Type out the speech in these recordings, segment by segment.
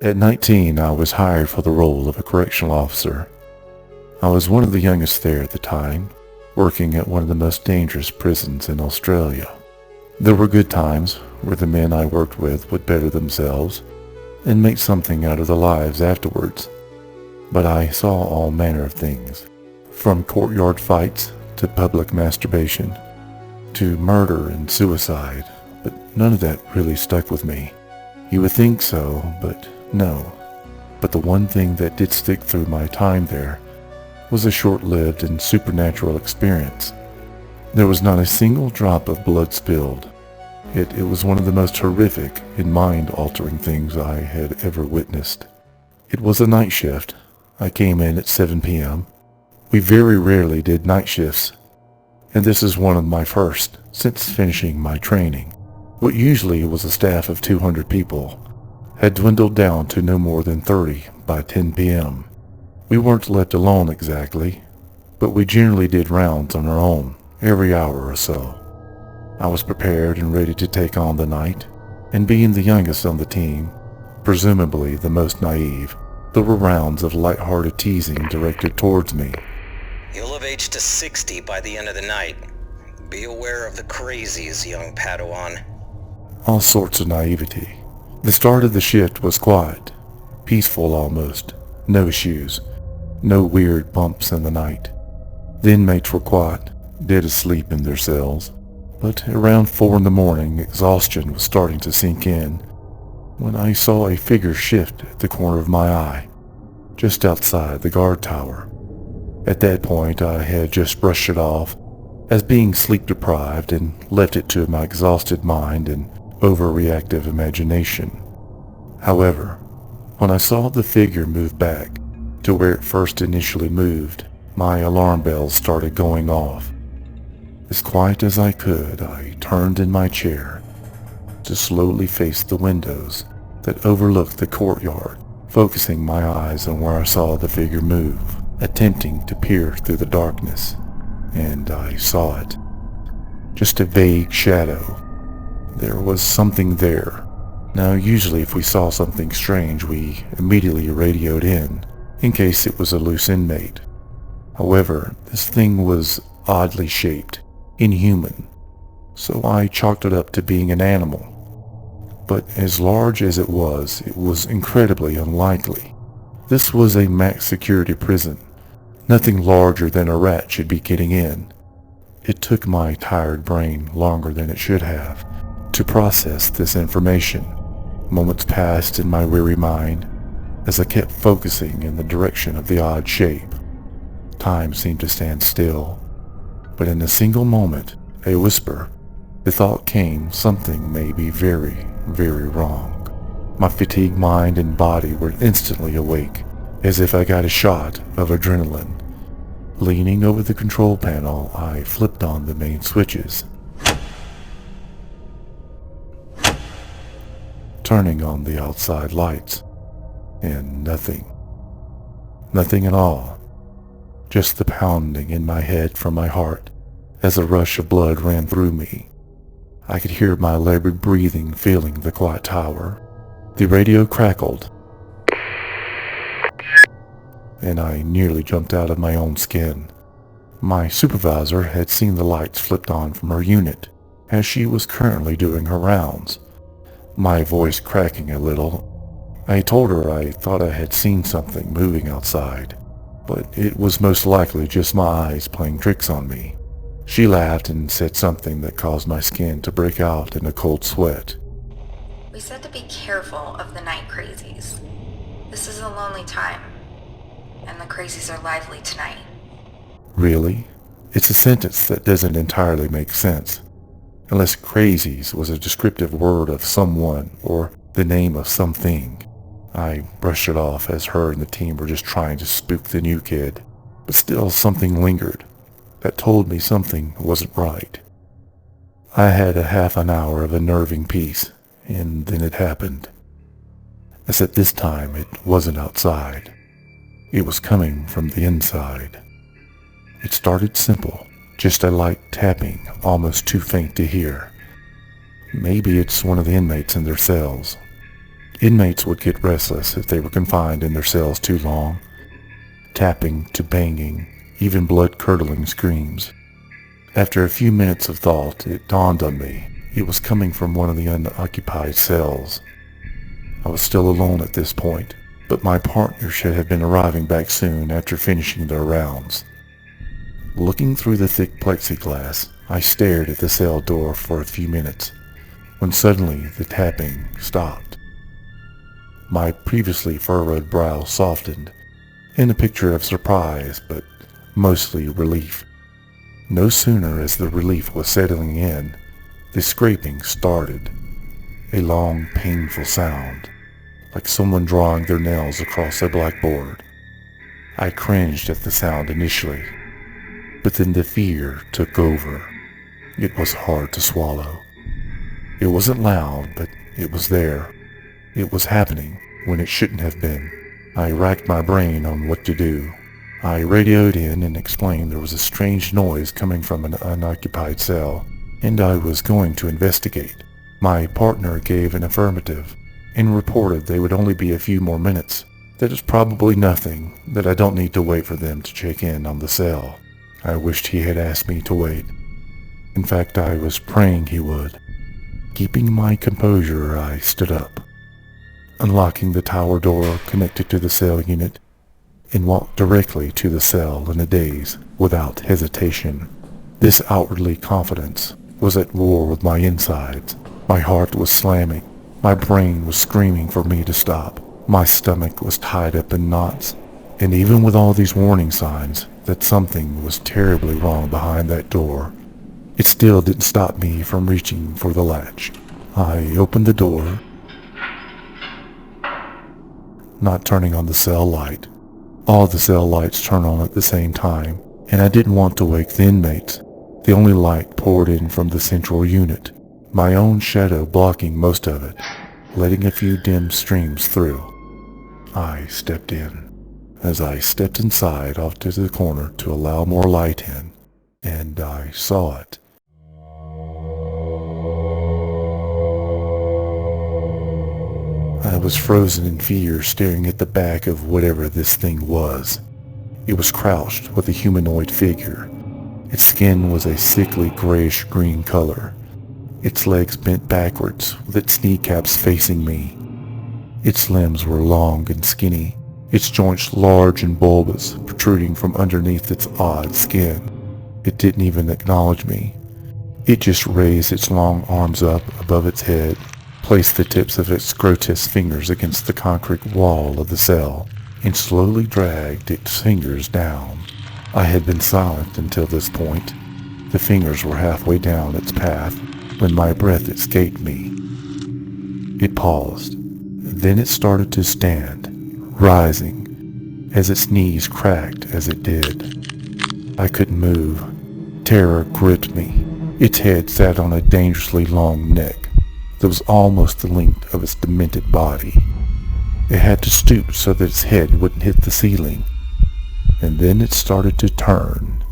At 19, I was hired for the role of a correctional officer. I was one of the youngest there at the time, working at one of the most dangerous prisons in Australia. There were good times where the men I worked with would better themselves and make something out of their lives afterwards. But I saw all manner of things, from courtyard fights to public masturbation to murder and suicide, but none of that really stuck with me. You would think so, but no. But the one thing that did stick through my time there was a short-lived and supernatural experience. There was not a single drop of blood spilled, yet it was one of the most horrific and mind-altering things I had ever witnessed. It was a night shift. I came in at 7 p.m. We very rarely did night shifts, and this is one of my first since finishing my training. What usually was a staff of 200 people had dwindled down to no more than 30 by 10 p.m. We weren't left alone exactly, but we generally did rounds on our own every hour or so. I was prepared and ready to take on the night, and being the youngest on the team, presumably the most naive, there were rounds of light-hearted teasing directed towards me. You'll have aged to 60 by the end of the night. Be aware of the crazies, young Padawan. All sorts of naivety. The start of the shift was quiet, peaceful almost, no issues, no weird bumps in the night. The inmates were quiet, dead asleep in their cells, but around 4 in the morning exhaustion was starting to sink in when I saw a figure shift at the corner of my eye, just outside the guard tower. At that point I had just brushed it off as being sleep deprived and left it to my exhausted mind and overreactive imagination. However, when I saw the figure move back to where it first initially moved, my alarm bells started going off. As quiet as I could, I turned in my chair to slowly face the windows that overlooked the courtyard, focusing my eyes on where I saw the figure move, attempting to peer through the darkness. And I saw it. Just a vague shadow. There was something there. Now usually if we saw something strange, we immediately radioed in case it was a loose inmate. However, this thing was oddly shaped, inhuman, so I chalked it up to being an animal. But as large as it was incredibly unlikely. This was a max security prison. Nothing larger than a rat should be getting in. It took my tired brain longer than it should have to process this information. Moments passed in my weary mind as I kept focusing in the direction of the odd shape. Time seemed to stand still, but in a single moment, a whisper, the thought came something may be very, very wrong. My fatigued mind and body were instantly awake, as if I got a shot of adrenaline. Leaning over the control panel, I flipped on the main switches, turning on the outside lights, and nothing. Nothing at all. Just the pounding in my head from my heart as a rush of blood ran through me. I could hear my labored breathing filling the quiet tower. The radio crackled, and I nearly jumped out of my own skin. My supervisor had seen the lights flipped on from her unit, as she was currently doing her rounds. My voice cracking a little, I told her I thought I had seen something moving outside, but it was most likely just my eyes playing tricks on me. She laughed and said something that caused my skin to break out in a cold sweat. We said to be careful of the night crazies. This is a lonely time, and the crazies are lively tonight. Really? It's a sentence that doesn't entirely make sense, unless crazies was a descriptive word of someone or the name of something. I brushed it off as her and the team were just trying to spook the new kid, but still something lingered that told me something wasn't right. I had a half an hour of unnerving peace, and then it happened. Except this time it wasn't outside. It was coming from the inside. It started simple, just a light tapping, almost too faint to hear. Maybe it's one of the inmates in their cells. Inmates would get restless if they were confined in their cells too long. Tapping to banging, even blood-curdling screams. After a few minutes of thought, it dawned on me. It was coming from one of the unoccupied cells. I was still alone at this point, but my partner should have been arriving back soon after finishing their rounds. Looking through the thick plexiglass, I stared at the cell door for a few minutes, when suddenly the tapping stopped. My previously furrowed brow softened, in a picture of surprise, but mostly relief. No sooner as the relief was settling in, the scraping started. A long, painful sound, like someone drawing their nails across a blackboard. I cringed at the sound initially, but then the fear took over. It was hard to swallow. It wasn't loud, but it was there. It was happening when it shouldn't have been. I racked my brain on what to do. I radioed in and explained there was a strange noise coming from an unoccupied cell, and I was going to investigate. My partner gave an affirmative, and reported they would only be a few more minutes. That is probably nothing, that I don't need to wait for them to check in on the cell. I wished he had asked me to wait. In fact, I was praying he would. Keeping my composure, I stood up, unlocking the tower door connected to the cell unit, and walked directly to the cell in a daze, without hesitation. This outwardly confidence was at war with my insides. My heart was slamming. My brain was screaming for me to stop. My stomach was tied up in knots, and even with all these warning signs that something was terribly wrong behind that door, it still didn't stop me from reaching for the latch. I opened the door, not turning on the cell light. All the cell lights turn on at the same time, and I didn't want to wake the inmates. The only light poured in from the central unit, my own shadow blocking most of it, letting a few dim streams through. I stepped in. As I stepped inside off to the corner to allow more light in, and I saw it. I was frozen in fear, staring at the back of whatever this thing was. It was crouched with a humanoid figure. Its skin was a sickly grayish-green color. Its legs bent backwards, with its kneecaps facing me. Its limbs were long and skinny, its joints large and bulbous, protruding from underneath its odd skin. It didn't even acknowledge me. It just raised its long arms up above its head, placed the tips of its grotesque fingers against the concrete wall of the cell, and slowly dragged its fingers down. I had been silent until this point. The fingers were halfway down its path when my breath escaped me. It paused. Then it started to stand, rising, as its knees cracked as it did. I couldn't move. Terror gripped me. Its head sat on a dangerously long neck that was almost the length of its demented body. It had to stoop so that its head wouldn't hit the ceiling. And then it started to turn.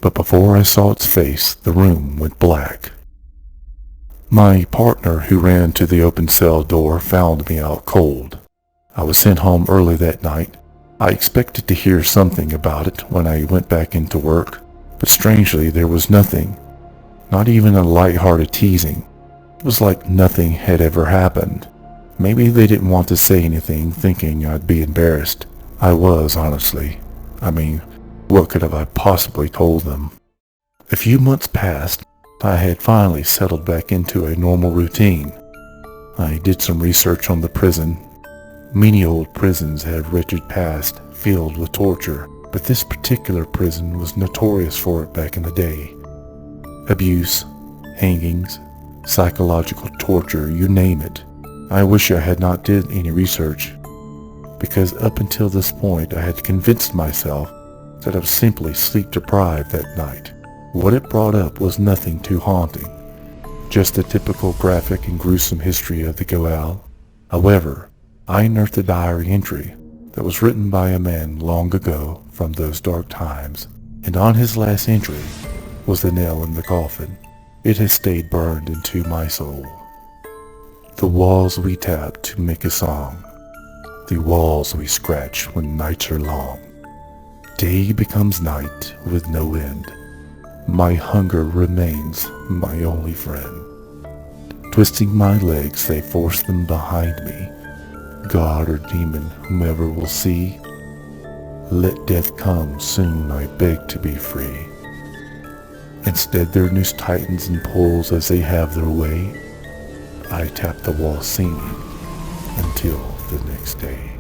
But before I saw its face, the room went black. My partner, who ran to the open cell door, found me out cold. I was sent home early that night. I expected to hear something about it when I went back into work, but strangely there was nothing, not even a light-hearted teasing. It was like nothing had ever happened. Maybe they didn't want to say anything, thinking I'd be embarrassed. I was, honestly. I mean, what could have I possibly told them? A few months passed. I had finally settled back into a normal routine. I did some research on the prison. Many old prisons have wretched past filled with torture, but this particular prison was notorious for it back in the day. Abuse, hangings, psychological torture, you name it. I wish I had not did any research, because up until this point I had convinced myself that I was simply sleep deprived that night. What it brought up was nothing too haunting, just the typical graphic and gruesome history of the Goa'uld. However, I unearthed a diary entry that was written by a man long ago from those dark times, and on his last entry was the nail in the coffin. It has stayed burned into my soul. The walls we tap to make a song, the walls we scratch when nights are long. Day becomes night with no end. My hunger remains my only friend. Twisting my legs, they force them behind me. God or demon, whomever will see, let death come soon, I beg to be free. Instead their noose tightens and pulls as they have their way. I tap the wall singing until the next day.